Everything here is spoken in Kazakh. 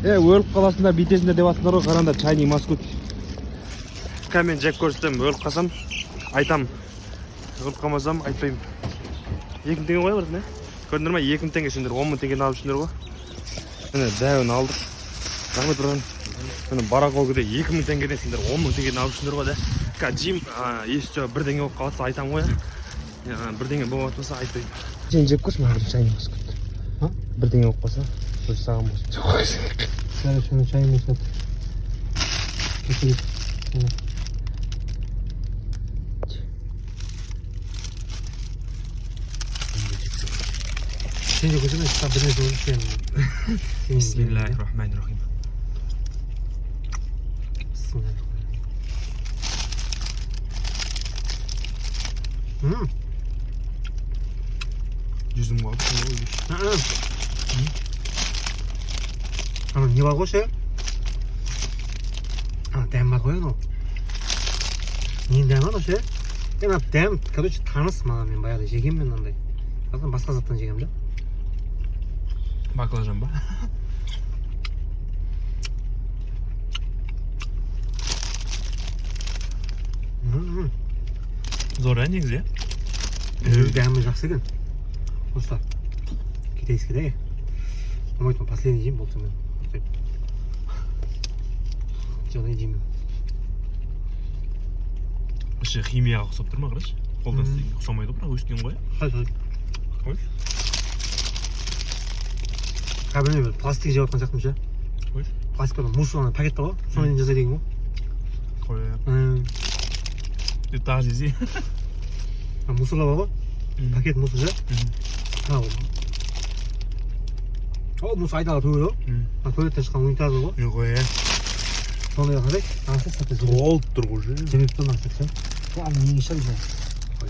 өліп қаласында бүйтесіңдер деп жатсыңдар ғой, қараңдар, чайный маскут. Мен жеп көрсетемін, өліп қалсам айтам, өліп қалмасам айтпаймын. 2000 теңге қоя берді, көрдіңдер ме? 2000 теңге, сендер 10 000 теңгені алып жүрсіңдер ғой. Міне дәуін алдық. Рахмет бұрын. Міне барақолгіде 2000 теңгеден сендер 10 000 теңгені алып жүрсіңдер ғой да. Жим, есі бірдеңе болып қалатса айтам ғой. Бірдеңе болып жатса айтпаймын. Сен жеп көрші маған чайный маскут. Бірдеңе болып қалса, бір саған болсын. Короче, чайный маскут. Sen de gözüme sabırlı olurken. Bismillahirrahmanirrahim. Yüzüm kaldı. Ama ne var o şey? Dem var koyun o. Niye dem var o şey? Ben dem, короче, tanısmadım ben bayağı da jegem ben onday. Zaten başka zaten jegem de. Baklajan ba? Zor ya негізі ya? Дәмі жақсы екен. Осылар. Китайский да я. Помойдым, последний жеймін болса мен. Жаңа жеймін. Іші химияға ұқсап тұр ма қарашы? Қолдан істеген ұқсамайды бірақ өскен ғой. Қай. Қой. Кәбіне бір пластик жеп жатқан сияқтымыз ше. Қой. Пластикпен мусорный пакет бар ғой. Соны жасай деген ғой. Қой. Деп тағы жесе. Мусорлар бар ғой. Пакет мусор ше. Мусор айдала төгеді ғой. Туалеттен шыққан унитаз бар ғой. Қой. Соны қандай? Асы сәтті жүреді. Толып тұр ғой. Жемеп тұрмақ сәтті. Неге шал жа? Қой.